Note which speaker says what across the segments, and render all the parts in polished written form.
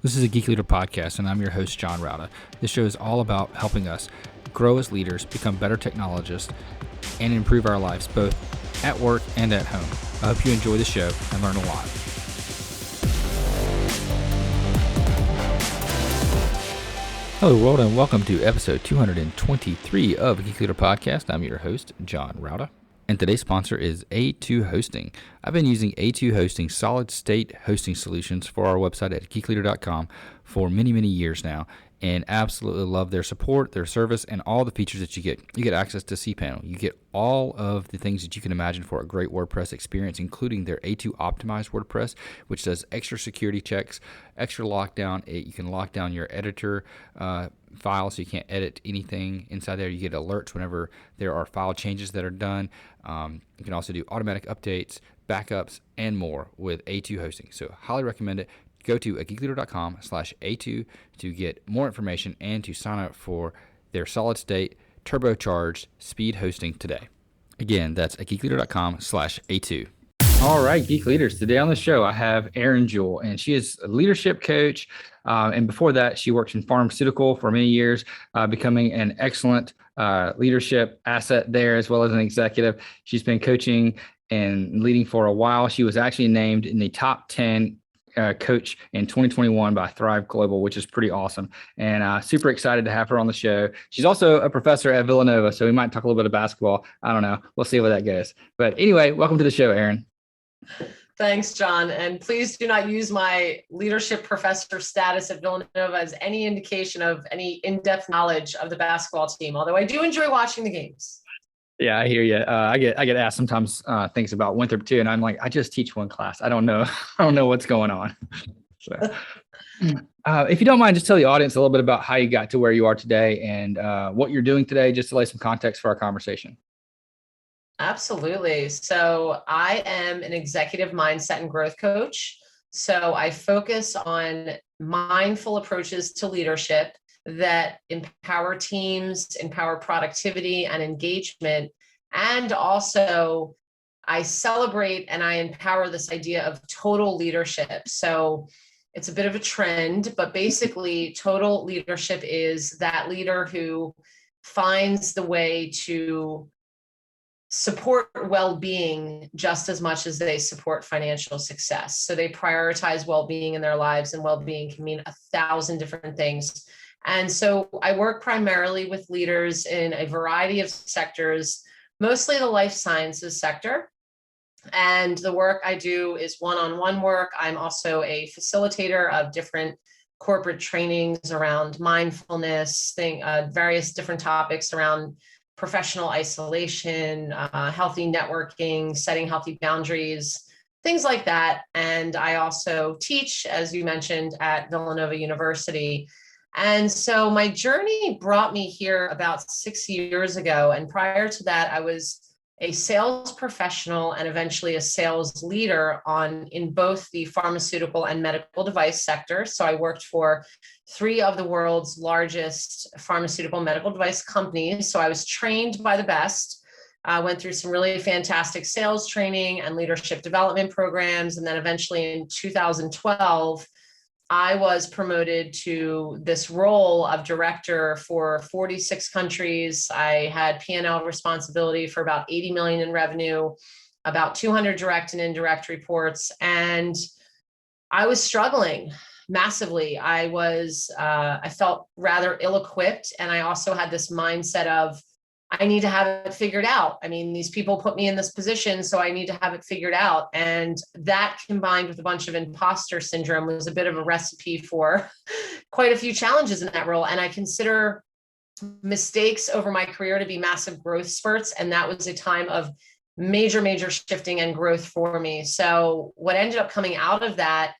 Speaker 1: This is a Geek Leader podcast, and I'm your host, John Rauda. This show is all about helping us grow as leaders, become better technologists, and improve our lives both at work and at home. I hope you enjoy the show and learn a lot. Hello, world, and welcome to episode 223 of Geek Leader Podcast. I'm your host, John Rauda, and today's sponsor is A2 Hosting. I've been using A2 Hosting solid-state hosting solutions for our website at geekleader.com for many, many years now, and absolutely love their support, their service, and all the features that you get. You get access to cPanel. You get all of the things that you can imagine for a great WordPress experience, including their A2 optimized WordPress, which does extra security checks, extra lockdown. You can lock down your editor file so you can't edit anything inside there. You get alerts whenever there are file changes that are done. You can also do automatic updates, backups, and more with A2 Hosting. So highly recommend it. Go to geekleader.com/A2 to get more information and to sign up for their solid-state, turbocharged speed hosting today. Again, that's at geekleader.com/A2. All right, Geek Leaders. Today on the show, I have Erin Jewell, and she is a leadership coach. And before that, she worked in pharmaceutical for many years, becoming an excellent leadership asset there, as well as an executive. She's been coaching and leading for a while. She was actually named in the top 10 coach in 2021 by Thrive Global, which is pretty awesome. And super excited to have her on the show. She's also a professor at Villanova, so we might talk a little bit of basketball. I don't know. We'll see where that goes. But anyway, welcome to the show, Erin.
Speaker 2: Thanks, John. And please do not use my leadership professor status at Villanova as any indication of any in-depth knowledge of the basketball team, although I do enjoy watching the games.
Speaker 1: Yeah, I hear you. I get asked sometimes things about Winthrop too, and I'm like, I just teach one class. I don't know. I don't know what's going on. So, if you don't mind, just tell the audience a little bit about how you got to where you are today and what you're doing today, just to lay some context for our conversation.
Speaker 2: Absolutely. So I am an executive mindset and growth coach. So I focus on mindful approaches to leadership that empower teams, empower productivity and engagement. And also I celebrate and I empower this idea of total leadership. So it's a bit of a trend, but basically total leadership is that leader who finds the way to support well-being just as much as they support financial success. So they prioritize well-being in their lives, and well-being can mean 1,000 different things. And so I work primarily with leaders in a variety of sectors, mostly the life sciences sector. And the work I do is one-on-one work. I'm also a facilitator of different corporate trainings around mindfulness, various different topics around professional isolation, healthy networking, setting healthy boundaries, things like that. And I also teach, as you mentioned, at Villanova University. And so my journey brought me here about 6 years ago. And prior to that, I was a sales professional and eventually a sales leader in both the pharmaceutical and medical device sector. So I worked for 3 of the world's largest pharmaceutical medical device companies. So I was trained by the best. I went through some really fantastic sales training and leadership development programs. And then eventually in 2012, I was promoted to this role of director for 46 countries. I had P&L responsibility for about 80 million in revenue, about 200 direct and indirect reports. And I was struggling massively. I felt rather ill-equipped. And I also had this mindset of, I need to have it figured out. I mean, these people put me in this position, so I need to have it figured out. And that combined with a bunch of imposter syndrome was a bit of a recipe for quite a few challenges in that role. And I consider mistakes over my career to be massive growth spurts. And that was a time of major, major shifting and growth for me. So what ended up coming out of that,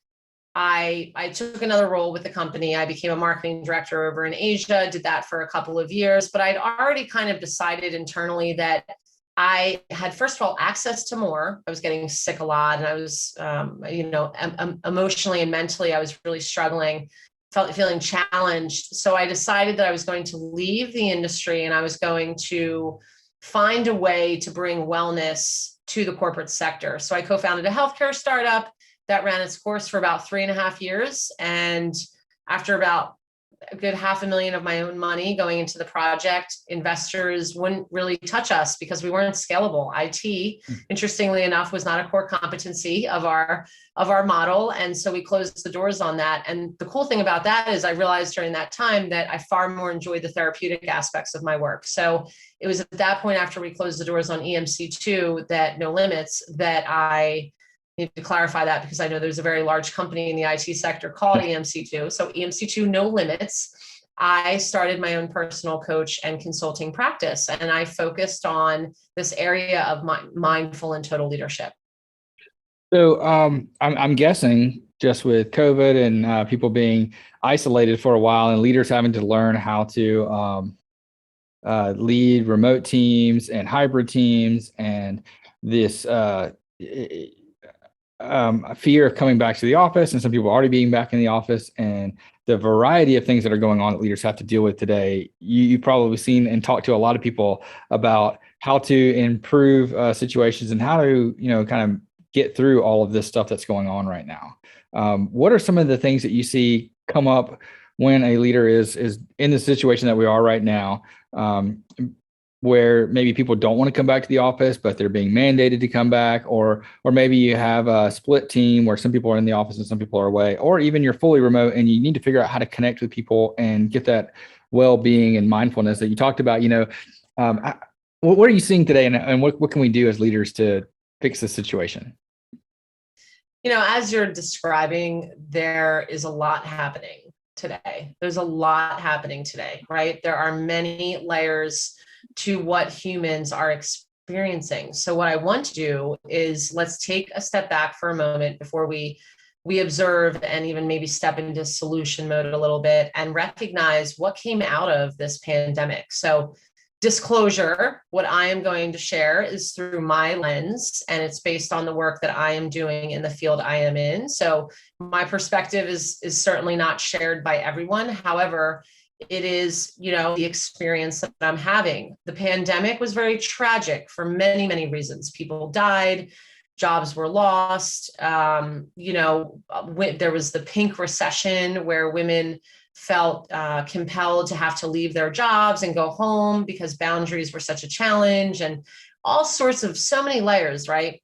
Speaker 2: I took another role with the company. I became a marketing director over in Asia, did that for a couple of years, but I'd already kind of decided internally that I had, first of all, access to more. I was getting sick a lot, and I was, emotionally and mentally, I was really struggling, feeling challenged. So I decided that I was going to leave the industry and I was going to find a way to bring wellness to the corporate sector. So I co-founded a healthcare startup that ran its course for about 3.5 years. And after about a good $500,000 of my own money going into the project, investors wouldn't really touch us because we weren't scalable. IT, interestingly enough, was not a core competency of our model. And so we closed the doors on that. And the cool thing about that is I realized during that time that I far more enjoyed the therapeutic aspects of my work. So it was at that point, after we closed the doors on EMC2, that No Limits, that I need to clarify that because I know there's a very large company in the IT sector called EMC2. So EMC2 No Limits, I started my own personal coach and consulting practice, and I focused on this area of mindful and total leadership.
Speaker 1: So I'm guessing just with COVID and people being isolated for a while and leaders having to learn how to lead remote teams and hybrid teams, and this fear of coming back to the office, and some people already being back in the office, and the variety of things that are going on that leaders have to deal with today. You've probably seen and talked to a lot of people about how to improve situations and how to, kind of get through all of this stuff that's going on right now. What are some of the things that you see come up when a leader is in the situation that we are right now, where maybe people don't want to come back to the office, but they're being mandated to come back, or maybe you have a split team where some people are in the office and some people are away, or even you're fully remote and you need to figure out how to connect with people and get that well-being and mindfulness that you talked about. What are you seeing today, and what can we do as leaders to fix this situation?
Speaker 2: As you're describing, there is a lot happening today. There's a lot happening today, right? There are many layers to what humans are experiencing. So what I want to do is let's take a step back for a moment before we observe and even maybe step into solution mode a little bit and recognize what came out of this pandemic. So disclosure, what I am going to share is through my lens, and it's based on the work that I am doing in the field I am in. So my perspective is certainly not shared by everyone. However, it is, the experience that I'm having. The pandemic was very tragic for many, many reasons. People died, jobs were lost. There was the pink recession where women felt compelled to have to leave their jobs and go home because boundaries were such a challenge, and all sorts of so many layers, right?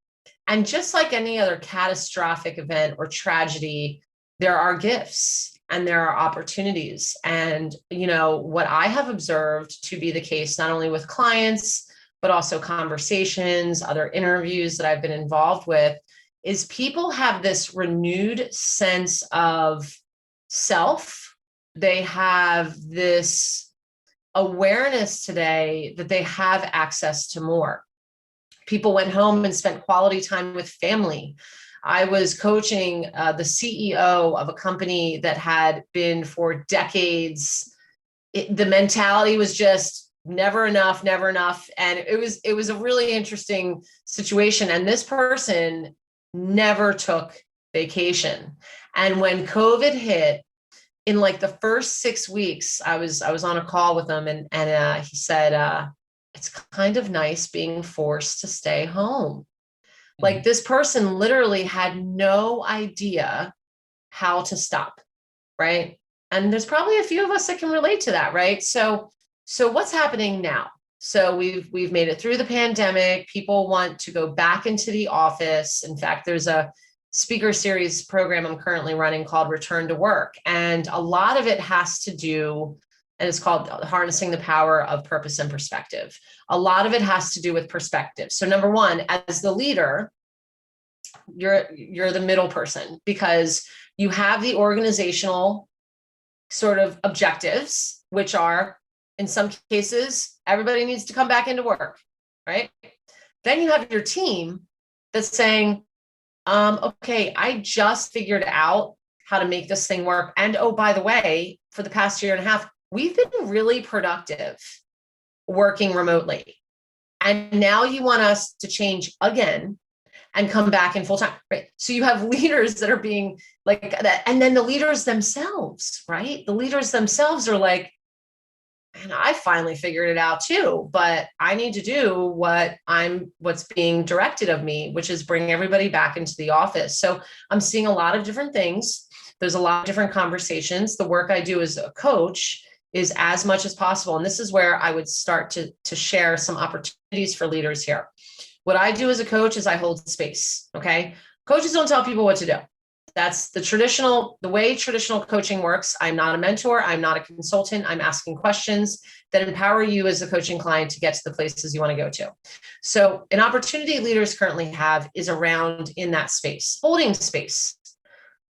Speaker 2: And just like any other catastrophic event or tragedy, there are gifts and there are opportunities. And, what I have observed to be the case, not only with clients, but also conversations, other interviews that I've been involved with, is people have this renewed sense of self. They have this awareness today that they have access to more. People went home and spent quality time with family. I was coaching the CEO of a company that had been for decades. The mentality was just never enough, never enough. And it was a really interesting situation. And this person never took vacation. And when COVID hit, in like the first 6 weeks, I was on a call with him, and he said, it's kind of nice being forced to stay home. Like, this person literally had no idea how to stop, right? And there's probably a few of us that can relate to that, right? So what's happening now? So we've made it through the pandemic. People want to go back into the office. In fact, there's a speaker series program I'm currently running called Return to Work. And a lot of it has to do, and it's called Harnessing the Power of Purpose and Perspective. A lot of it has to do with perspective. So number one, as the leader, you're the middle person, because you have the organizational sort of objectives, which are, in some cases, everybody needs to come back into work, right? Then you have your team that's saying, okay, I just figured out how to make this thing work. And oh, by the way, for the past year and a half, we've been really productive working remotely. And now you want us to change again and come back in full time, right? So you have leaders that are being like that. And then the leaders themselves, right? The leaders themselves are like, and I finally figured it out too, but I need to do what's being directed of me, which is bring everybody back into the office. So I'm seeing a lot of different things. There's a lot of different conversations. The work I do as a coach is as much as possible. And this is where I would start to share some opportunities for leaders here. What I do as a coach is I hold space. Okay. Coaches don't tell people what to do. That's the way traditional coaching works. I'm not a mentor. I'm not a consultant. I'm asking questions that empower you as a coaching client to get to the places you want to go to. So an opportunity leaders currently have is around in that space, holding space.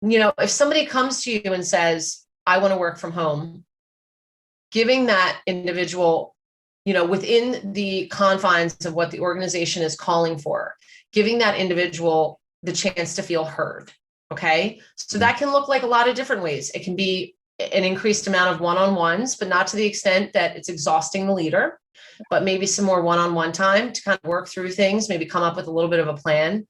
Speaker 2: If somebody comes to you and says, I want to work from home, giving that individual, within the confines of what the organization is calling for, giving that individual the chance to feel heard. Okay. So that can look like a lot of different ways. It can be an increased amount of one-on-ones, but not to the extent that it's exhausting the leader, but maybe some more one-on-one time to kind of work through things, maybe come up with a little bit of a plan.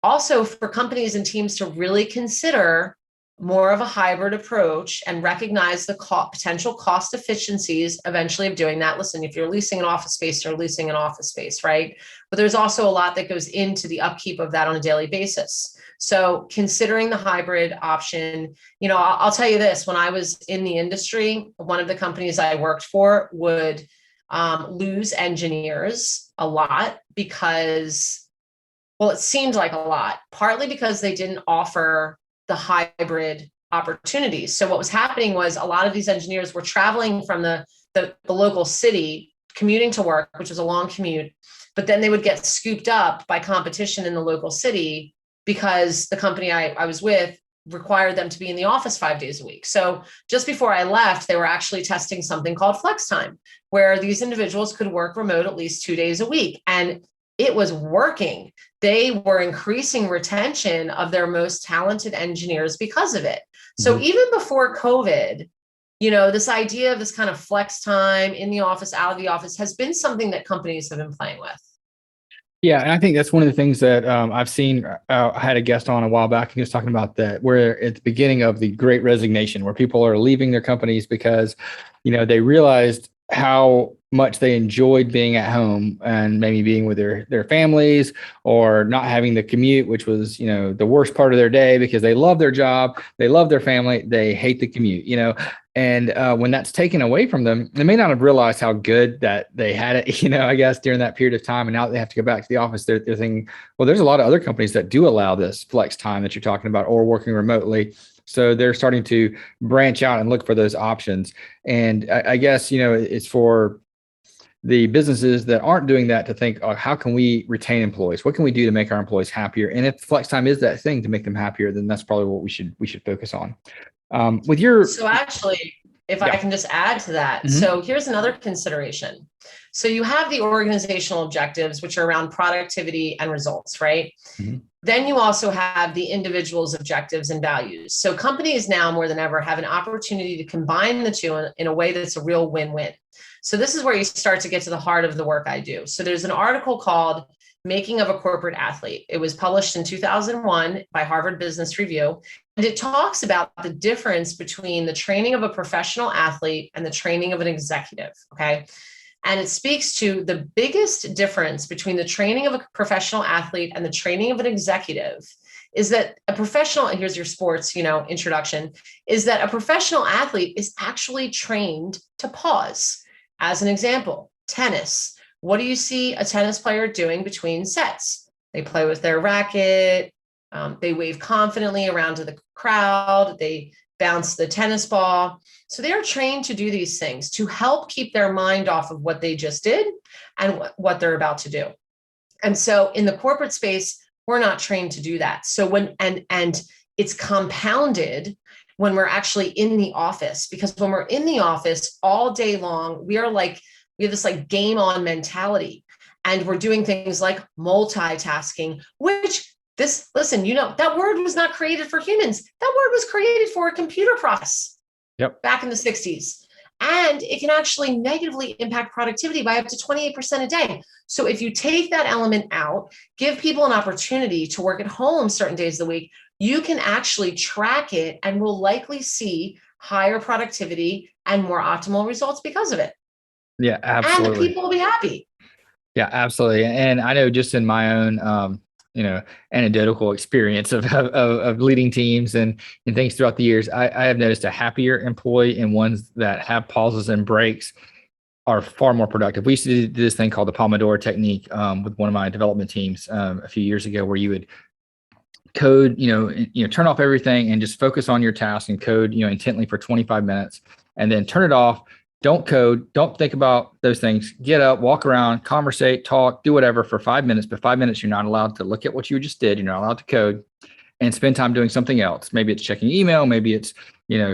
Speaker 2: Also, for companies and teams to really consider more of a hybrid approach and recognize the potential cost efficiencies eventually of doing that. Listen, if you're leasing an office space, you're leasing an office space, right? But there's also a lot that goes into the upkeep of that on a daily basis. So considering the hybrid option, I'll tell you this, when I was in the industry, one of the companies I worked for would lose engineers a lot because, well, it seemed like a lot, partly because they didn't offer the hybrid opportunities. So what was happening was a lot of these engineers were traveling from the local city, commuting to work, which was a long commute, but then they would get scooped up by competition in the local city because the company I was with required them to be in the office 5 days a week. So just before I left, they were actually testing something called flex time, where these individuals could work remote at least 2 days a week. And it was working. They were increasing retention of their most talented engineers because of it. So even before COVID, this idea of this kind of flex time in the office, out of the office has been something that companies have been playing with.
Speaker 1: Yeah, and I think that's one of the things that I've seen. I had a guest on a while back. He was talking about that, where at the beginning of the Great Resignation, where people are leaving their companies because, they realized how much they enjoyed being at home and maybe being with their families, or not having the commute, which was, the worst part of their day, because they love their job, they love their family, they hate the commute, and when that's taken away from them, they may not have realized how good that they had it, I guess, during that period of time. And now they have to go back to the office. They're thinking, well, there's a lot of other companies that do allow this flex time that you're talking about, or working remotely. So they're starting to branch out and look for those options. And I guess, it's for the businesses that aren't doing that to think, oh, how can we retain employees? What can we do to make our employees happier? And if flex time is that thing to make them happier, then that's probably what we should focus on.
Speaker 2: So actually, if I can just add to that. So here's another consideration. So you have the organizational objectives, which are around productivity and results, right? Then you also have the individual's objectives and values. So companies now more than ever have an opportunity to combine the two in a way that's a real win-win. So this is where you start to get to the heart of the work I do. So there's an article called Making of a Corporate Athlete. It was published in 2001 by Harvard Business Review. And it talks about the difference between the training of a professional athlete and the training of an executive. Okay. And it speaks to the biggest difference between the training of a professional athlete and the training of an executive is that a professional, and here's your sports, introduction, is that a professional athlete is actually trained to pause. As an example, tennis. What do you see a tennis player doing between sets? They play with their racket. They wave confidently around to the crowd. They bounce the tennis ball. So they are trained to do these things to help keep their mind off of what they just did and what they're about to do. And so in the corporate space, we're not trained to do that. So and it's compounded when we're actually in the office, because when we're in the office all day long, we have this game on mentality, and we're doing things like multitasking, that word was not created for humans. That word was created for a computer process. Back in the 60s. And it can actually negatively impact productivity by up to 28% a day. So if you take that element out, give people an opportunity to work at home certain days of the week, you can actually track it and will likely see higher productivity and more optimal results because of it.
Speaker 1: Yeah,
Speaker 2: and the
Speaker 1: absolutely.
Speaker 2: people will be happy.
Speaker 1: Yeah, absolutely. And I know just in my own, anecdotal experience of leading teams and things throughout the years, I have noticed a happier employee and ones that have pauses and breaks are far more productive. We used to do this thing called the Pomodoro Technique with one of my development teams a few years ago, where you would code, turn off everything and just focus on your task and code, intently for 25 minutes, and then turn it off. Don't code. Don't think about those things. Get up, walk around, conversate, talk, do whatever for 5 minutes. But 5 minutes, you're not allowed to look at what you just did. You're not allowed to code, and spend time doing something else. Maybe it's checking email. Maybe it's,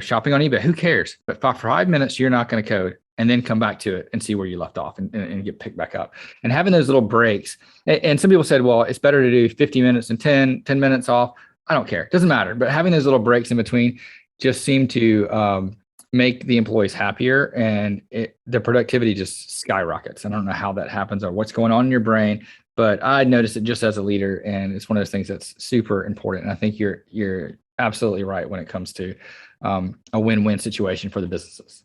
Speaker 1: shopping on eBay. Who cares? But for 5 minutes, you're not going to code, and then come back to it and see where you left off and get picked back up. And having those little breaks. And some people said, well, it's better to do 50 minutes and 10 minutes off. I don't care. It doesn't matter. But having those little breaks in between just seem to make the employees happier, and their productivity just skyrockets. I don't know how that happens or what's going on in your brain, but I noticed it just as a leader, and it's one of those things that's super important. And I think you're absolutely right when it comes to a win-win situation for the businesses.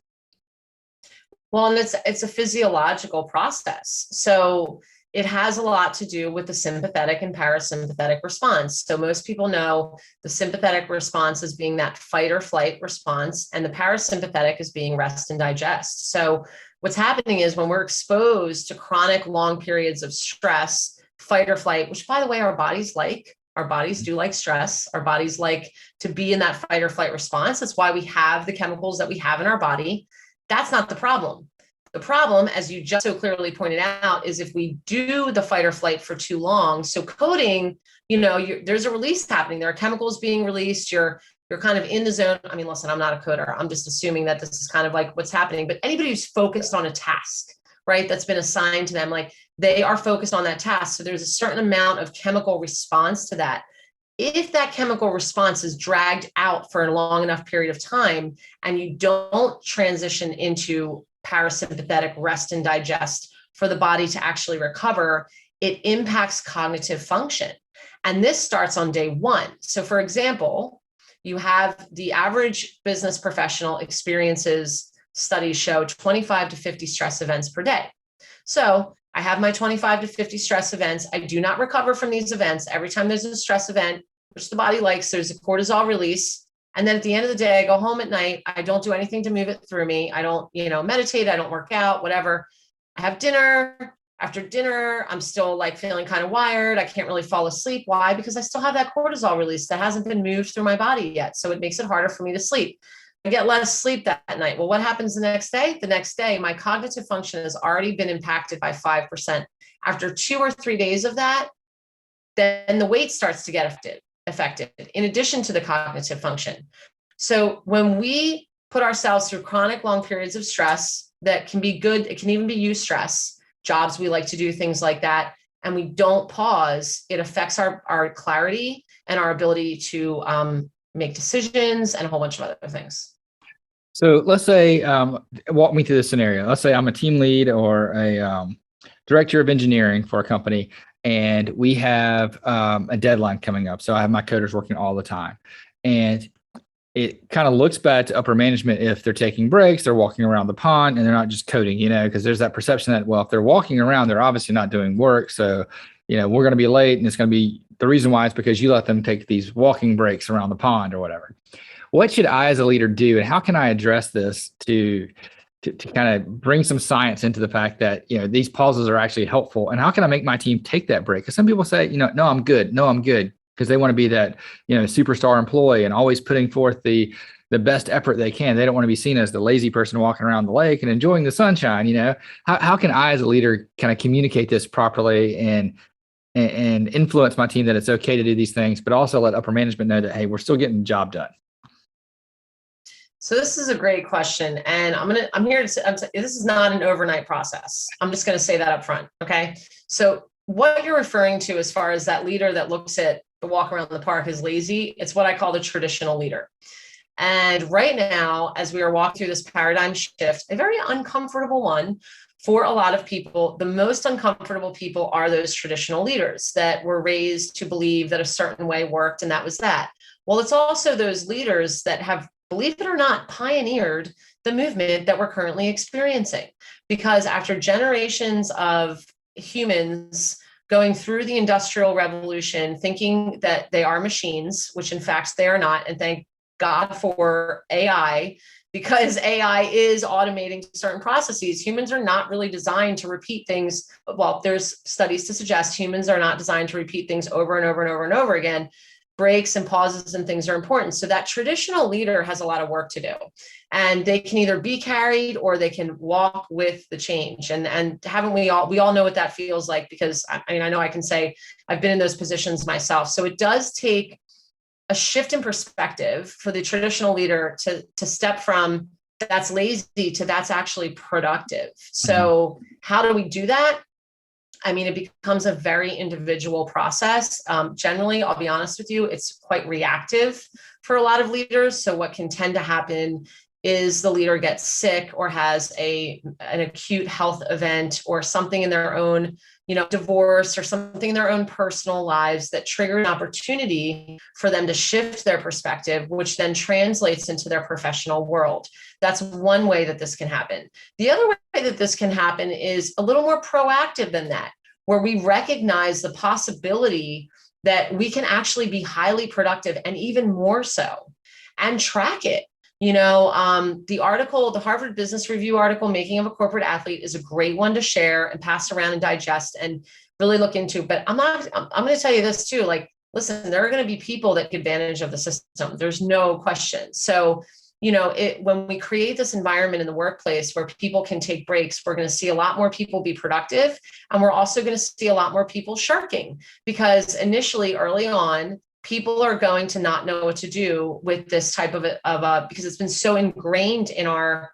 Speaker 2: Well, and it's a physiological process. So it has a lot to do with the sympathetic and parasympathetic response. So most people know the sympathetic response as being that fight or flight response, and the parasympathetic as being rest and digest. So what's happening is when we're exposed to chronic long periods of stress, fight or flight, which by the way, our bodies do like stress. Our bodies like to be in that fight or flight response. That's why we have the chemicals that we have in our body. That's not the problem. The problem, as you just so clearly pointed out, is if we do the fight or flight for too long. So coding, there's a release happening. There are chemicals being released. You're kind of in the zone. I mean, listen, I'm not a coder. I'm just assuming that this is kind of like what's happening. But anybody who's focused on a task, right, that's been assigned to them, like they are focused on that task. So there's a certain amount of chemical response to that. If that chemical response is dragged out for a long enough period of time, and you don't transition into parasympathetic rest and digest for the body to actually recover, it impacts cognitive function. And this starts on day one. So for example, you have the average business professional experiences, studies show 25 to 50 stress events per day. So I have my 25 to 50 stress events. I do not recover from these events. Every time there's a stress event, which the body likes, there's a cortisol release. And then at the end of the day, I go home at night. I don't do anything to move it through me. I don't, meditate. I don't work out, whatever. I have dinner. After dinner, I'm still like feeling kind of wired. I can't really fall asleep. Why? Because I still have that cortisol release that hasn't been moved through my body yet. So it makes it harder for me to sleep. I get less sleep that night. Well, what happens the next day? The next day, my cognitive function has already been impacted by 5%. After 2 or 3 days of that, then the weight starts to get affected in addition to the cognitive function. So when we put ourselves through chronic long periods of stress that can be good, it can even be eustress, jobs we like to do, things like that, and we don't pause, it affects our clarity and our ability to make decisions and a whole bunch of other things.
Speaker 1: So let's say, walk me through this scenario. Let's say I'm a team lead or a director of engineering for a company, and we have a deadline coming up. So I have my coders working all the time, and it kind of looks bad to upper management if they're taking breaks, they're walking around the pond, and they're not just coding, because there's that perception that, well, if they're walking around, they're obviously not doing work. So, we're going to be late, and it's going to be the reason why is because you let them take these walking breaks around the pond or whatever. What should I as a leader do, and how can I address this to kind of bring some science into the fact that, these pauses are actually helpful? And how can I make my team take that break? Because some people say, no, I'm good. No, I'm good. Because they want to be that, superstar employee and always putting forth the best effort they can. They don't want to be seen as the lazy person walking around the lake and enjoying the sunshine. How can I as a leader kind of communicate this properly and influence my team that it's okay to do these things, but also let upper management know that, hey, we're still getting the job done?
Speaker 2: So this is a great question. And I'm here to say, this is not an overnight process. I'm just going to say that up front. Okay. So what you're referring to as far as that leader that looks at the walk around the park is lazy, it's what I call the traditional leader. And right now, as we are walking through this paradigm shift, a very uncomfortable one for a lot of people, the most uncomfortable people are those traditional leaders that were raised to believe that a certain way worked and that was that. Well, it's also those leaders that have believe it or not, pioneered the movement that we're currently experiencing. Because after generations of humans going through the Industrial Revolution, thinking that they are machines, which in fact they are not, and thank God for AI, because AI is automating certain processes. Humans are not really designed to repeat things. Well, there's studies to suggest humans are not designed to repeat things over and over and over and over again. Breaks and pauses and things are important. So that traditional leader has a lot of work to do, and they can either be carried or they can walk with the change. And haven't we all know what that feels like? Because I mean, I know I can say I've been in those positions myself. So it does take a shift in perspective for the traditional leader to step from that's lazy to that's actually productive. So how do we do that? I mean, it becomes a very individual process. Generally, I'll be honest with you, it's quite reactive for a lot of leaders. So what can tend to happen is the leader gets sick or has an acute health event or something in their own, divorce or something in their own personal lives that trigger an opportunity for them to shift their perspective, which then translates into their professional world. That's one way that this can happen. The other way that this can happen is a little more proactive than that, where we recognize the possibility that we can actually be highly productive and even more so, and track it. The Harvard Business Review article, Making of a Corporate Athlete, is a great one to share and pass around and digest and really look into. But I'm going to tell you this too, like, listen, there are going to be people that take advantage of the system. There's no question. So, when we create this environment in the workplace where people can take breaks, we're going to see a lot more people be productive. And we're also going to see a lot more people shirking, because initially, early on, people are going to not know what to do with this type of because it's been so ingrained in our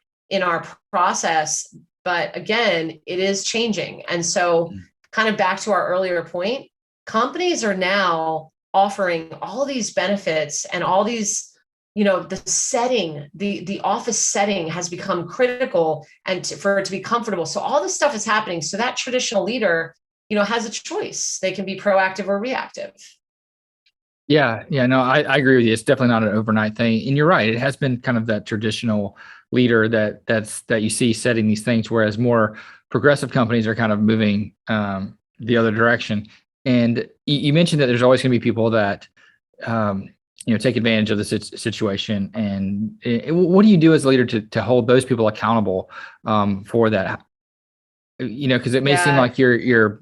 Speaker 2: process. But again, it is changing. And so kind of back to our earlier point, companies are now offering all these benefits and all these, the office setting has become critical and for it to be comfortable. So all this stuff is happening. So that traditional leader, has a choice. They can be proactive or reactive.
Speaker 1: Yeah. No, I agree with you. It's definitely not an overnight thing. And you're right. It has been kind of that traditional leader that you see setting these things, whereas more progressive companies are kind of moving the other direction. And you mentioned that there's always going to be people that, take advantage of the situation. And what do you do as a leader to hold those people accountable for that? Because it may seem like you're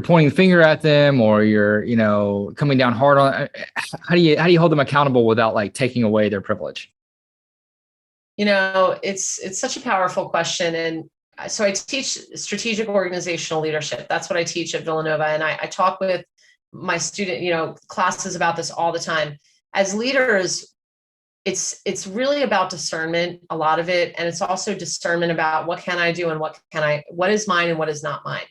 Speaker 1: pointing the finger at them, or you're, coming down hard on. How do you hold them accountable without like taking away their privilege?
Speaker 2: It's such a powerful question. And so I teach strategic organizational leadership. That's what I teach at Villanova. And I talk with my student, classes about this all the time. As leaders, it's really about discernment, a lot of it. And it's also discernment about what can I do and what is mine and what is not mine.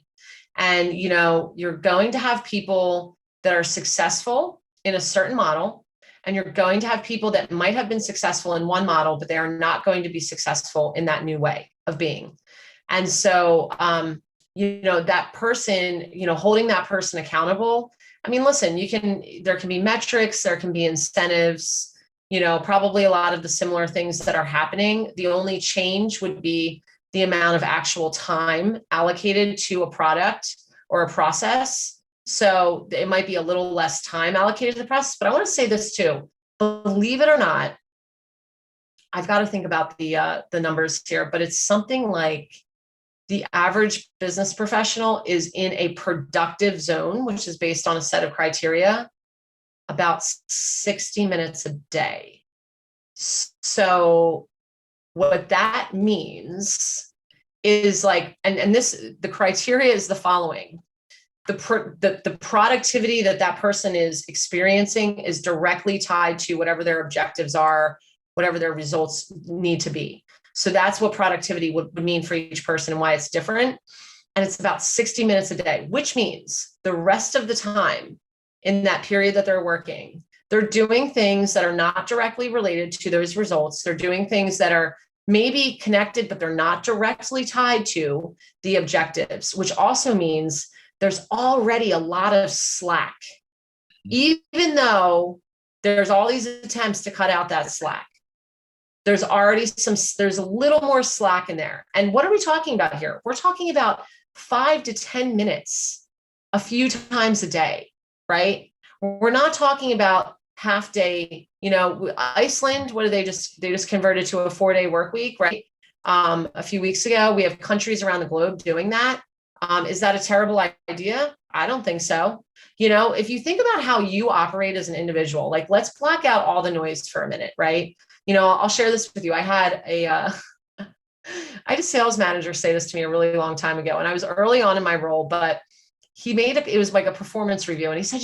Speaker 2: And, you're going to have people that are successful in a certain model, and you're going to have people that might have been successful in one model, but they are not going to be successful in that new way of being. And so, that person, holding that person accountable. I mean, listen, there can be metrics, there can be incentives, probably a lot of the similar things that are happening. The only change would be the amount of actual time allocated to a product or a process. So it might be a little less time allocated to the process. But I want to say this too, believe it or not, I've got to think about the numbers here, but it's something like the average business professional is in a productive zone, which is based on a set of criteria, about 60 minutes a day. So what that means is like, and the criteria is the following. The productivity that person is experiencing is directly tied to whatever their objectives are, whatever their results need to be. So that's what productivity would mean for each person and why it's different. And it's about 60 minutes a day, which means the rest of the time in that period that they're working, they're doing things that are not directly related to those results. They're doing things that are maybe connected, but they're not directly tied to the objectives, which also means there's already a lot of slack, even though there's all these attempts to cut out that slack. there's a little more slack in there. And what are we talking about here? We're talking about 5 to 10 minutes a few times a day, right? We're not talking about half day, Iceland, what do they just converted to a 4-day work week, right? A few weeks ago, we have countries around the globe doing that. Is that a terrible idea? I don't think so. If you think about how you operate as an individual, like let's block out all the noise for a minute, right? I'll share this with you. I had a sales manager say this to me a really long time ago, and I was early on in my role, but it was like a performance review. And he said,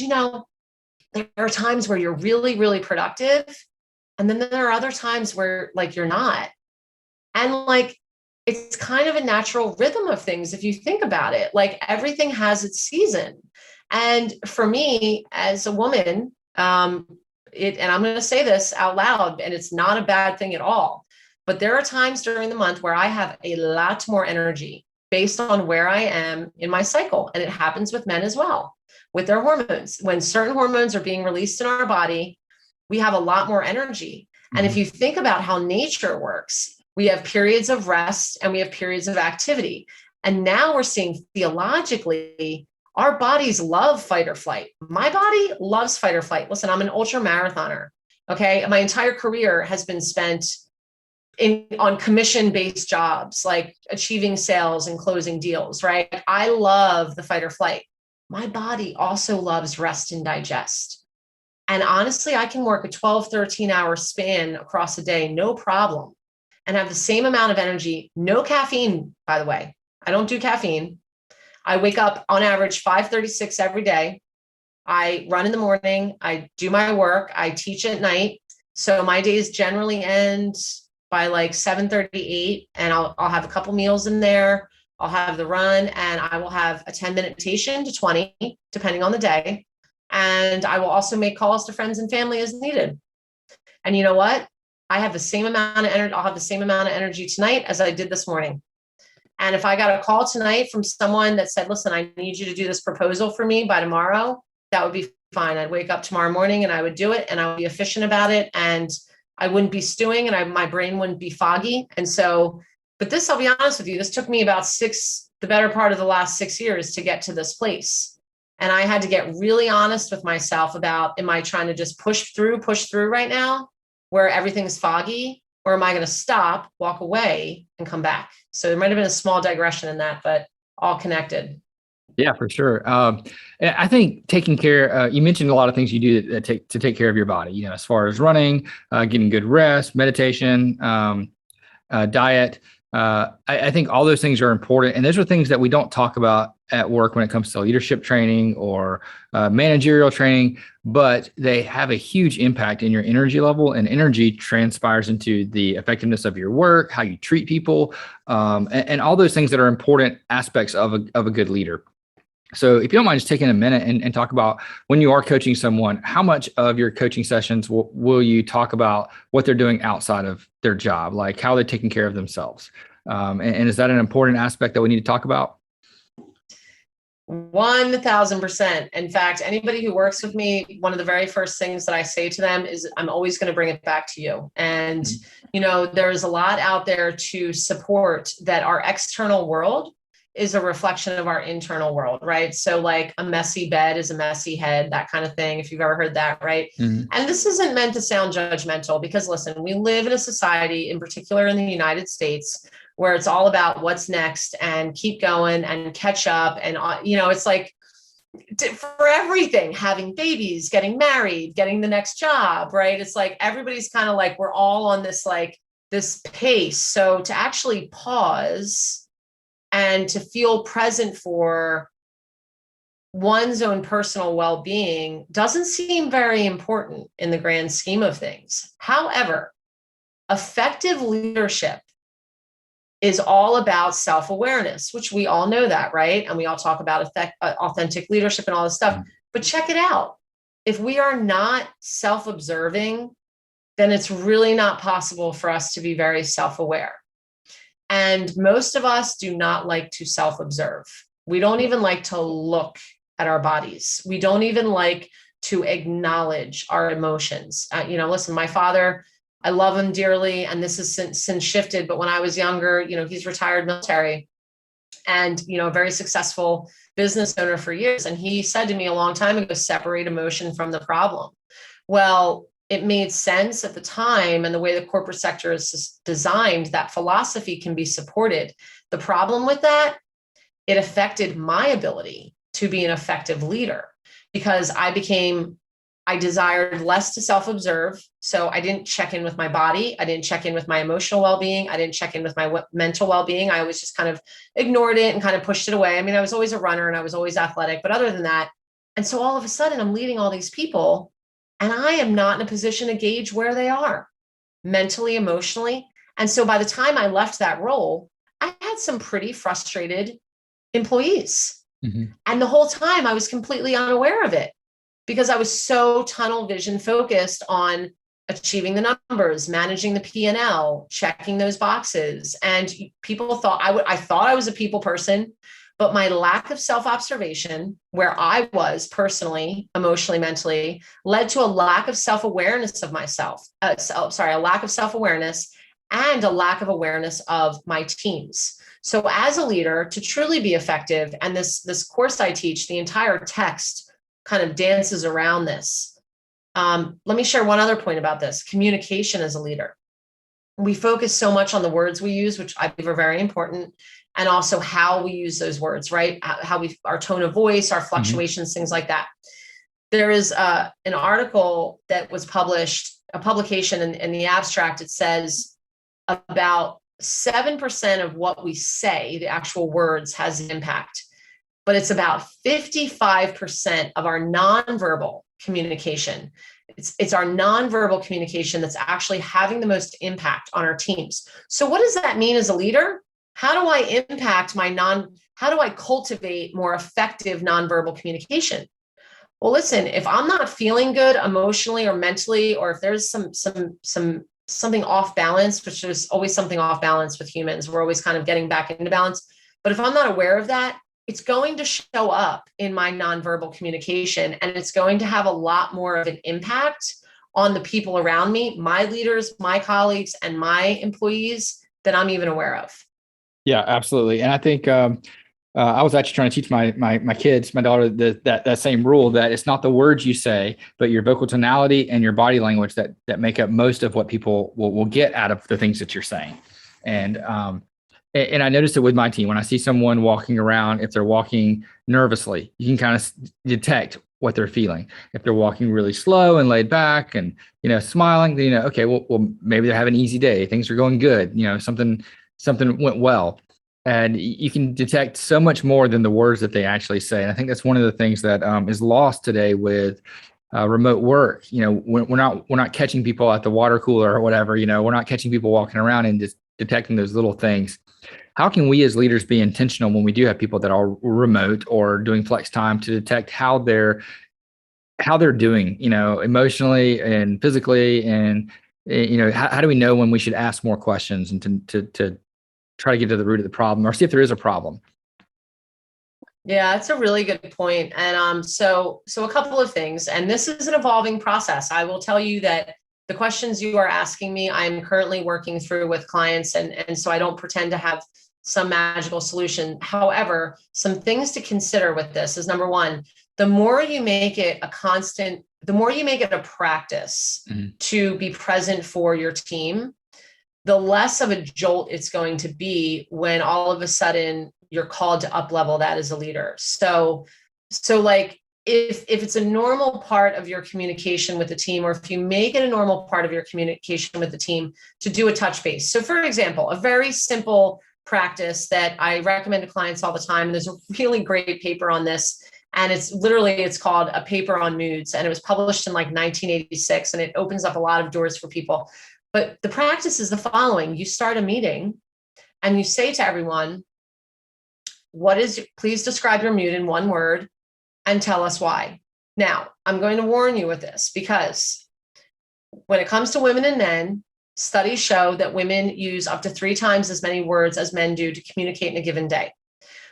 Speaker 2: there are times where you're really, really productive. And then there are other times where like you're not. And like, it's kind of a natural rhythm of things. If you think about it, like everything has its season. And for me as a woman, and I'm going to say this out loud, and it's not a bad thing at all, but there are times during the month where I have a lot more energy based on where I am in my cycle. And it happens with men as well, with their hormones. When certain hormones are being released in our body, we have a lot more energy. And if you think about how nature works, we have periods of rest and we have periods of activity. And now we're seeing theologically, our bodies love fight or flight. My body loves fight or flight. Listen, I'm an ultra marathoner. Okay. My entire career has been spent on commission-based jobs, like achieving sales and closing deals, right? I love the fight or flight. My body also loves rest and digest. And honestly, I can work a 12, 13-hour span across a day, no problem, and have the same amount of energy. No caffeine, by the way. I don't do caffeine. I wake up on average 5:36 every day. I run in the morning. I do my work. I teach at night. So my days generally end by like 7:38, and I'll have a couple meals in there. I'll have the run, and I will have a 10-minute meditation to 20, depending on the day. And I will also make calls to friends and family as needed. And you know what? I have the same amount of energy. I'll have the same amount of energy tonight as I did this morning. And if I got a call tonight from someone that said, listen, I need you to do this proposal for me by tomorrow, that would be fine. I'd wake up tomorrow morning and I would do it, and I would be efficient about it. And I wouldn't be stewing, and my brain wouldn't be foggy. And so, but this, I'll be honest with you, this took me about the better part of the last 6 years to get to this place. And I had to get really honest with myself about, am I trying to just push through right now where everything's foggy? Or am I going to stop, walk away, and come back? So there might have been a small digression in that, but all connected.
Speaker 1: Yeah, for sure. I think taking care, you mentioned a lot of things you do to take care of your body, as far as running, getting good rest, meditation, diet. I think all those things are important. And those are things that we don't talk about at work when it comes to leadership training or managerial training, but they have a huge impact in your energy level, and energy transpires into the effectiveness of your work, how you treat people, and all those things that are important aspects of a good leader. So if you don't mind just taking a minute and talk about, when you are coaching someone, how much of your coaching sessions will you talk about what they're doing outside of their job, like how they're taking care of themselves? And is that an important aspect that we need to talk about?
Speaker 2: 1,000%. In fact, anybody who works with me, one of the very first things that I say to them is, I'm always going to bring it back to you. And, there's a lot out there to support that. Our external world is a reflection of our internal world, right? So like a messy bed is a messy head, that kind of thing, if you've ever heard that, right? Mm-hmm. And this isn't meant to sound judgmental, because listen, we live in a society, in particular in the United States, where it's all about what's next and keep going and catch up. And, it's like for everything, having babies, getting married, getting the next job, right? It's like, everybody's kind of like, we're all on this, like this pace. So to actually pause and to feel present for one's own personal well-being doesn't seem very important in the grand scheme of things. However, effective leadership is all about self-awareness, which we all know that, right? And we all talk about authentic leadership and all this stuff. But check it out. If we are not self-observing, then it's really not possible for us to be very self-aware. And most of us do not like to self-observe. We don't even like to look at our bodies. We don't even like to acknowledge our emotions. Listen, my father, I love him dearly. And this has since shifted. But when I was younger, he's retired military and, a very successful business owner for years. And he said to me a long time ago, separate emotion from the problem. Well, it made sense at the time, and the way the corporate sector is designed, that philosophy can be supported. The problem with that, it affected my ability to be an effective leader because I desired less to self-observe. So I didn't check in with my body. I didn't check in with my emotional well-being. I didn't check in with my mental well-being. I always just kind of ignored it and kind of pushed it away. I mean, I was always a runner and I was always athletic, but other than that, and so all of a sudden I'm leading all these people and I am not in a position to gauge where they are mentally, emotionally. And so by the time I left that role, I had some pretty frustrated employees. Mm-hmm. And the whole time I was completely unaware of it because I was so tunnel vision focused on achieving the numbers, managing the P&L, checking those boxes. And people thought I thought I was a people person, but my lack of self-observation, where I was personally, emotionally, mentally, led to a lack of self-awareness of myself. A lack of self-awareness and a lack of awareness of my teams. So as a leader, to truly be effective, and this course I teach, the entire text kind of dances around this. Let me share one other point about this. Communication as a leader. We focus so much on the words we use, which I believe are very important, and also how we use those words, right? Our tone of voice, our fluctuations, things like that. There is an article that was published, a publication in the abstract. It says about 7% of what we say, the actual words, has an impact. But it's about 55% of our nonverbal communication. It's our nonverbal communication that's actually having the most impact on our teams. So what does that mean as a leader? How do I impact how do I cultivate more effective nonverbal communication? Well, listen, if I'm not feeling good emotionally or mentally, or if there's something off balance, which there's always something off balance with humans, we're always kind of getting back into balance. But if I'm not aware of that, it's going to show up in my nonverbal communication, and it's going to have a lot more of an impact on the people around me, my leaders, my colleagues, and my employees than I'm even aware of.
Speaker 1: Yeah, absolutely. And I think I was actually trying to teach my kids, my daughter, that same rule, that it's not the words you say, but your vocal tonality and your body language that make up most of what people will get out of the things that you're saying. And I noticed it with my team. When I see someone walking around, if they're walking nervously, you can kind of detect what they're feeling. If they're walking really slow and laid back and, smiling, okay, well, maybe they're having an easy day. Things are going good. Something went well. And you can detect so much more than the words that they actually say. And I think that's one of the things that is lost today with remote work. We're not catching people at the water cooler or whatever. We're not catching people walking around and just detecting those little things. How can we as leaders be intentional when we do have people that are remote or doing flex time to detect how they're doing, emotionally and physically, and how do we know when we should ask more questions and to try to get to the root of the problem, or see if there is a problem?
Speaker 2: Yeah, that's a really good point. And so a couple of things, and this is an evolving process. I will tell you that the questions you are asking me, I'm currently working through with clients, and so I don't pretend to have some magical solution. However, some things to consider with this is, number one, the more you make it a constant, the more you make it a practice to be present for your team, the less of a jolt it's going to be when all of a sudden you're called to up level that as a leader. So like if it's a normal part of your communication with the team, or if you make it a normal part of your communication with the team to do a touch base. So for example, a very simple practice that I recommend to clients all the time, and there's a really great paper on this, and it's called A Paper on Moods, and it was published in like 1986, and it opens up a lot of doors for people. But the practice is the following: you start a meeting and you say to everyone, please describe your mood in one word and tell us why. Now, I'm going to warn you with this, because when it comes to women and men, studies show that women use up to 3 times as many words as men do to communicate in a given day,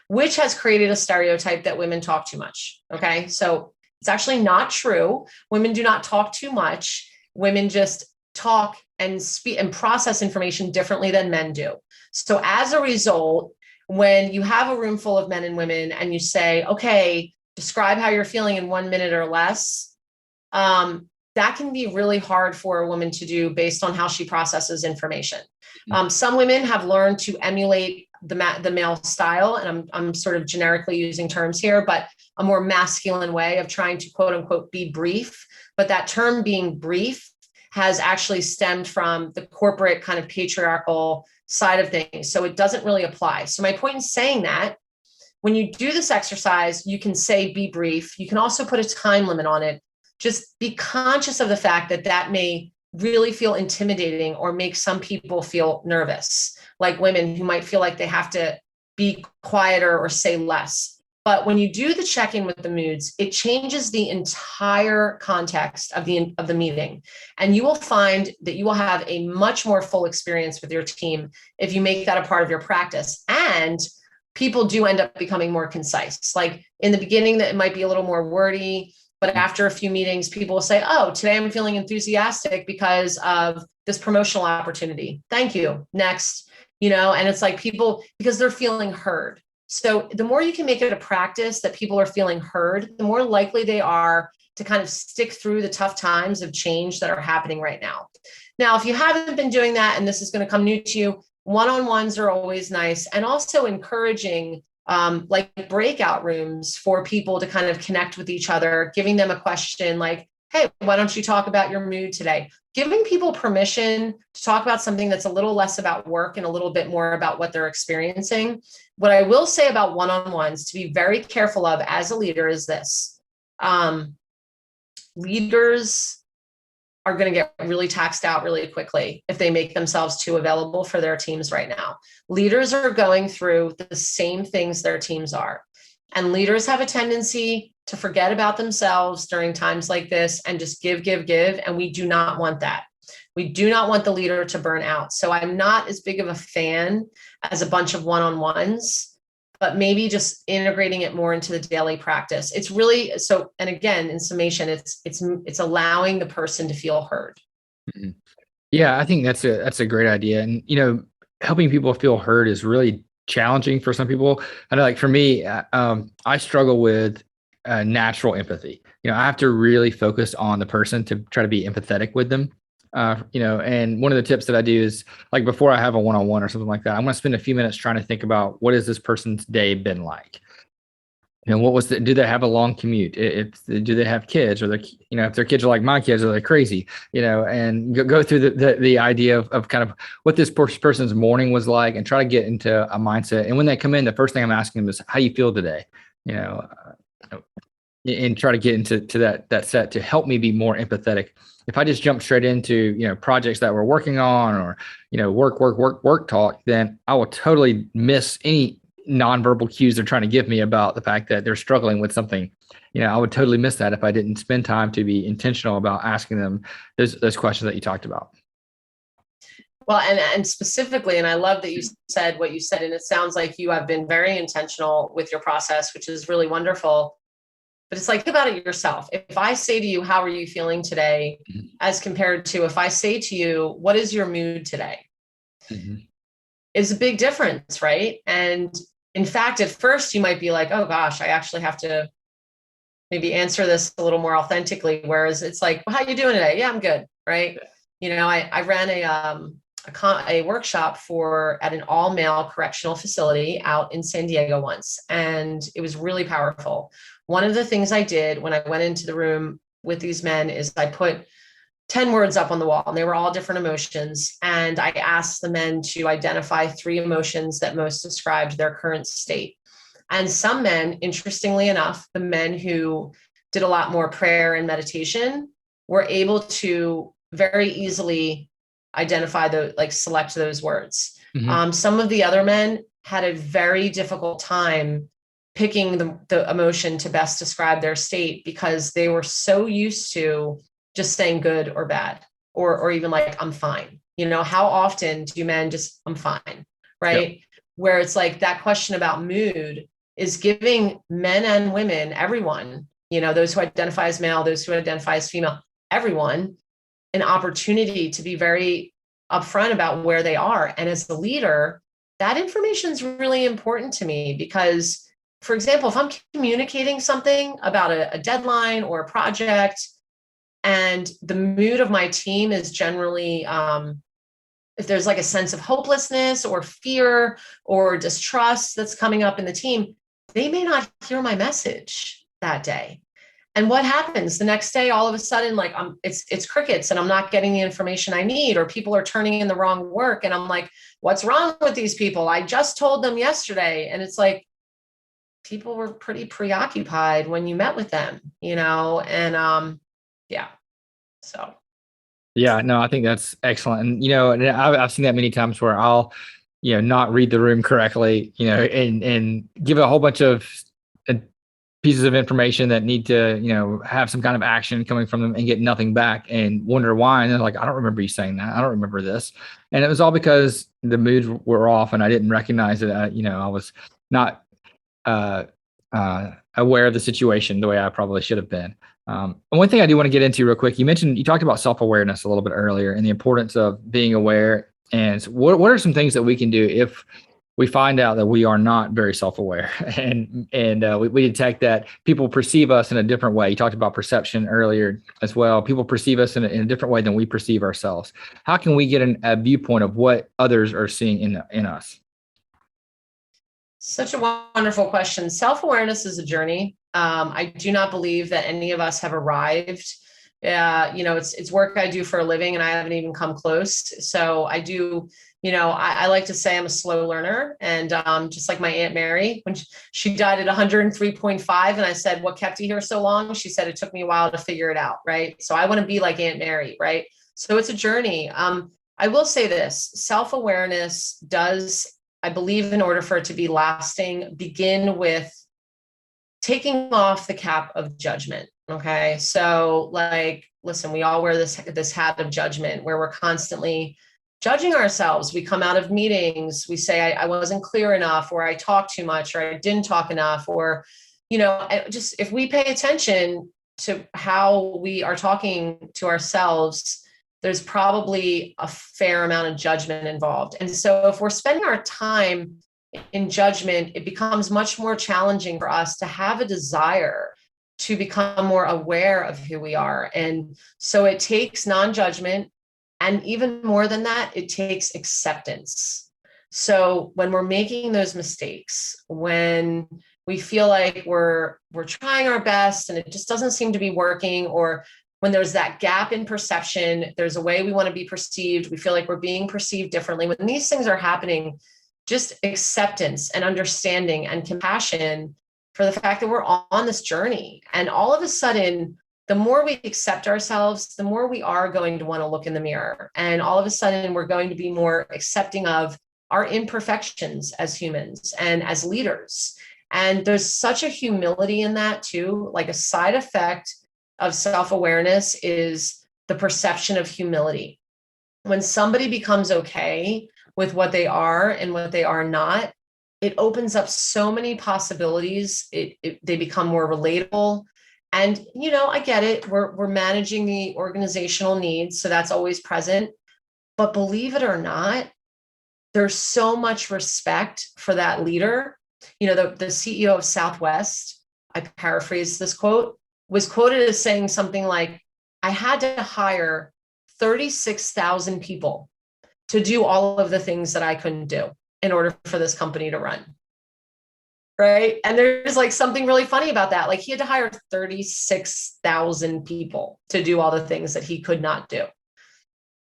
Speaker 2: which has created a stereotype that women talk too much. Okay. So it's actually not true. Women do not talk too much. Women just talk and process information differently than men do. So as a result, when you have a room full of men and women and you say, okay, describe how you're feeling in 1 minute or less, that can be really hard for a woman to do based on how she processes information. Some women have learned to emulate the male style, and I'm sort of generically using terms here, but a more masculine way of trying to quote unquote be brief. But that term being brief has actually stemmed from the corporate kind of patriarchal side of things. So it doesn't really apply. So my point in saying that, when you do this exercise, you can say be brief. You can also put a time limit on it. Just be conscious of the fact that that may really feel intimidating or make some people feel nervous, like women who might feel like they have to be quieter or say less. But when you do the check-in with the moods, it changes the entire context of the meeting. And you will find that you will have a much more full experience with your team if you make that a part of your practice. And people do end up becoming more concise. Like in the beginning, that it might be a little more wordy, but after a few meetings, people will say, oh, today I'm feeling enthusiastic because of this promotional opportunity. Thank you. Next, and it's like people, because they're feeling heard. So the more you can make it a practice that people are feeling heard, the more likely they are to kind of stick through the tough times of change that are happening right now. Now, if you haven't been doing that, and this is going to come new to you, one-on-ones are always nice, and also encouraging like breakout rooms for people to kind of connect with each other, giving them a question like, hey, why don't you talk about your mood today? Giving people permission to talk about something that's a little less about work and a little bit more about what they're experiencing. What I will say about one-on-ones to be very careful of as a leader is this. Leaders are going to get really taxed out really quickly if they make themselves too available for their teams right now. Leaders are going through the same things their teams are. And leaders have a tendency to forget about themselves during times like this and just give. And we do not want that. We do not want the leader to burn out. So I'm not as big of a fan as a bunch of one-on-ones, but maybe just integrating it more into the daily practice. It's really so. And again, in summation, it's allowing the person to feel heard.
Speaker 1: Mm-hmm. Yeah, I think that's a great idea. And helping people feel heard is really challenging for some people. I know, like for me, I struggle with natural empathy. I have to really focus on the person to try to be empathetic with them. And one of the tips that I do is, like, before I have a one-on-one or something like that, I'm going to spend a few minutes trying to think about what has this person's day been like. Do they have a long commute? Do they have kids, or if their kids are like my kids, are they crazy? And go through the idea of kind of what this person's morning was like, and try to get into a mindset. And when they come in, the first thing I'm asking them is, how you feel today? And try to get into that set to help me be more empathetic. If I just jump straight into projects that we're working on, or work talk, then I will totally miss any nonverbal cues they're trying to give me about the fact that they're struggling with something. I would totally miss that if I didn't spend time to be intentional about asking them those questions that you talked about.
Speaker 2: Well, and specifically, and I love that you said what you said, and it sounds like you have been very intentional with your process, which is really wonderful. But it's like, think about it yourself. If I say to you, how are you feeling today? Mm-hmm. As compared to if I say to you, what is your mood today? Mm-hmm. It's a big difference, right? And in fact, at first you might be like, oh gosh, I actually have to maybe answer this a little more authentically. Whereas it's like, well, how you doing today? Yeah, I'm good. Right. I ran a workshop at an all-male correctional facility out in San Diego once, and it was really powerful. One of the things I did when I went into the room with these men is I put 10 words up on the wall, and they were all different emotions. And I asked the men to identify 3 emotions that most described their current state. And some men, interestingly enough, the men who did a lot more prayer and meditation were able to very easily identify select those words. Mm-hmm. Some of the other men had a very difficult time picking the emotion to best describe their state, because they were so used to just saying good or bad, or even like, I'm fine. How often do men just, I'm fine, right? Yep. Where it's like that question about mood is giving men and women, everyone, those who identify as male, those who identify as female, everyone, an opportunity to be very upfront about where they are. And as the leader, that information is really important to me because, for example, if I'm communicating something about a deadline or a project, and the mood of my team is generally, if there's like a sense of hopelessness or fear or distrust that's coming up in the team, they may not hear my message that day. And what happens the next day? All of a sudden, like it's crickets, and I'm not getting the information I need, or people are turning in the wrong work, and I'm like, what's wrong with these people? I just told them yesterday, and it's like people were pretty preoccupied when you met with them, and yeah, so.
Speaker 1: Yeah, no, I think that's excellent. And, I've seen that many times where I'll, not read the room correctly, and give a whole bunch of pieces of information that need to, have some kind of action coming from them and get nothing back and wonder why. And they're like, I don't remember you saying that. I don't remember this. And it was all because the moods were off and I didn't recognize it. I was not aware of the situation the way I probably should have been. And one thing I do want to get into real quick, you talked about self-awareness a little bit earlier and the importance of being aware. And what are some things that we can do if we find out that we are not very self-aware and we detect that people perceive us in a different way? You talked about perception earlier as well. People perceive us in a different way than we perceive ourselves. How can we get a viewpoint of what others are seeing in us?
Speaker 2: Such a wonderful question. Self-awareness is a journey. I do not believe that any of us have arrived. It's work I do for a living, and I haven't even come close. So I do, I like to say I'm a slow learner, and just like my Aunt Mary, when she died at 103.5, and I said, "What kept you here so long?" She said, "It took me a while to figure it out." Right. So I want to be like Aunt Mary. Right. So it's a journey. I will say this: self-awareness does, I believe, in order for it to be lasting, begin with taking off the cap of judgment. Okay. So like, listen, we all wear this hat of judgment where we're constantly judging ourselves. We come out of meetings, we say, I wasn't clear enough, or I talked too much, or I didn't talk enough, or, just if we pay attention to how we are talking to ourselves, there's probably a fair amount of judgment involved. And so if we're spending our time in judgment, it becomes much more challenging for us to have a desire to become more aware of who we are. And so it takes non-judgment. And even more than that, it takes acceptance. So when we're making those mistakes, when we feel like we're trying our best and it just doesn't seem to be working, or when there's that gap in perception, there's a way we want to be perceived, we feel like we're being perceived differently. When these things are happening, just acceptance and understanding and compassion for the fact that we're on this journey. And all of a sudden, the more we accept ourselves, the more we are going to want to look in the mirror. And all of a sudden, we're going to be more accepting of our imperfections as humans and as leaders. And there's such a humility in that too. Like a side effect of self-awareness is the perception of humility. When somebody becomes okay with what they are and what they are not, it opens up so many possibilities. They become more relatable. And, I get it. We're managing the organizational needs, so that's always present. But believe it or not, there's so much respect for that leader. The CEO of Southwest, I paraphrase this quote, was quoted as saying something like, I had to hire 36,000 people to do all of the things that I couldn't do in order for this company to run. Right. And there's like something really funny about that. Like he had to hire 36,000 people to do all the things that he could not do.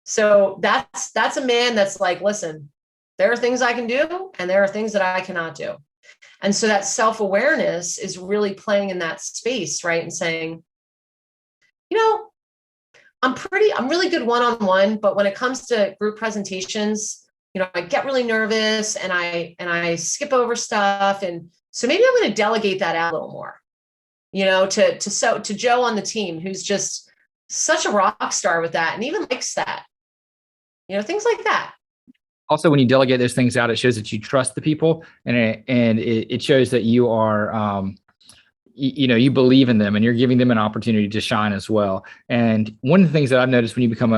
Speaker 2: So that's a man that's like, listen, there are things I can do and there are things that I cannot do. And so that self-awareness is really playing in that space, right? And saying, I'm really good one-on-one, but when it comes to group presentations, I get really nervous and I skip over stuff. And so maybe I'm going to delegate that out a little more, to Joe on the team, who's just such a rock star with that and even likes that, things like that.
Speaker 1: Also, when you delegate those things out, it shows that you trust the people, and it shows that you are, you believe in them, and you're giving them an opportunity to shine as well. And one of the things that I've noticed when you become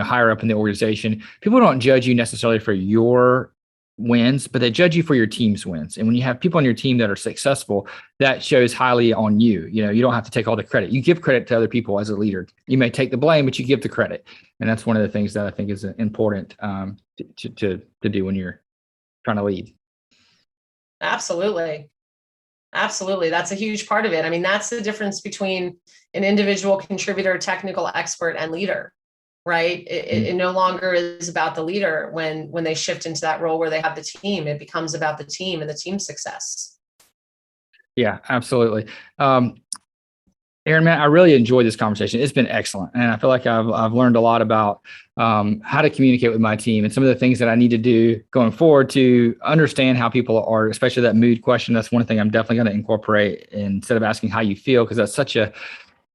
Speaker 1: higher up in the organization, people don't judge you necessarily for your wins, but they judge you for your team's wins. And when you have people on your team that are successful, that shows highly on you. You don't have to take all the credit. You give credit to other people as a leader. You may take the blame, but you give the credit. And that's one of the things that I think is important to do when you're trying to lead.
Speaker 2: Absolutely. Absolutely. That's a huge part of it. I mean, that's the difference between an individual contributor, technical expert, and leader, right? It no longer is about the leader when they shift into that role where they have the team. It becomes about the team and the team success.
Speaker 1: Yeah, absolutely. Erin, man, I really enjoyed this conversation. It's been excellent. And I feel like I've learned a lot about how to communicate with my team and some of the things that I need to do going forward to understand how people are, especially that mood question. That's one thing I'm definitely going to incorporate instead of asking how you feel, because that's such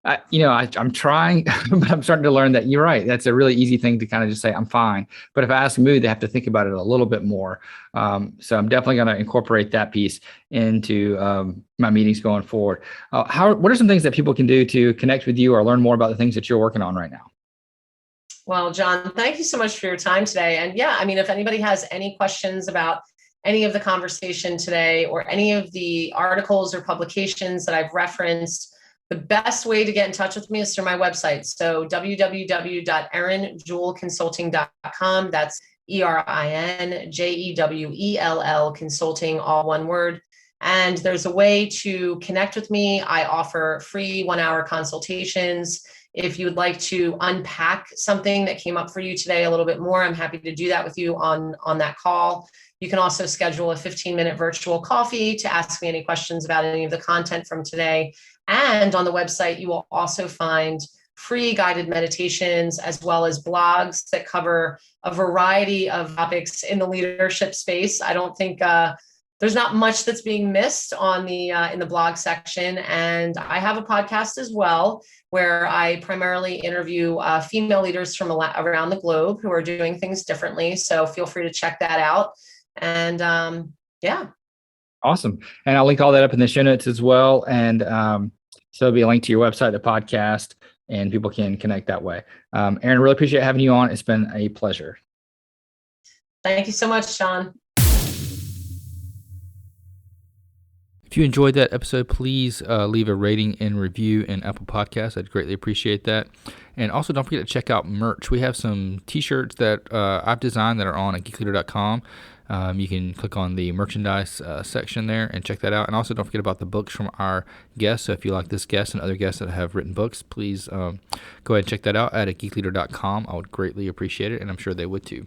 Speaker 1: I'm trying, but I'm starting to learn that you're right. That's a really easy thing to kind of just say, I'm fine. But if I ask mood, they have to think about it a little bit more. So I'm definitely going to incorporate that piece into my meetings going forward. What are some things that people can do to connect with you or learn more about the things that you're working on right now?
Speaker 2: Well, John, thank you so much for your time today. And yeah, I mean, if anybody has any questions about any of the conversation today or any of the articles or publications that I've referenced, the best way to get in touch with me is through my website. So www.erinjewellconsulting.com. That's ERINJEWELL consulting, all one word. And there's a way to connect with me. I offer free 1-hour consultations. If you would like to unpack something that came up for you today a little bit more, I'm happy to do that with you on that call. You can also schedule a 15-minute virtual coffee to ask me any questions about any of the content from today. And on the website, you will also find free guided meditations as well as blogs that cover a variety of topics in the leadership space. I don't think there's not much that's being missed on the in the blog section. And I have a podcast as well, where I primarily interview female leaders from around the globe who are doing things differently. So feel free to check that out. And yeah.
Speaker 1: Awesome. And I'll link all that up in the show notes as well. And so there'll be a link to your website, the podcast, and people can connect that way. Erin, really appreciate having you on. It's been a pleasure.
Speaker 2: Thank you so much, Sean.
Speaker 1: If you enjoyed that episode, please leave a rating and review in Apple Podcasts. I'd greatly appreciate that. And also don't forget to check out merch. We have some t-shirts that I've designed that are on at geekleader.com. You can click on the merchandise section there and check that out. And also don't forget about the books from our guests. So if you like this guest and other guests that have written books, please go ahead and check that out at geekleader.com. I would greatly appreciate it, and I'm sure they would too.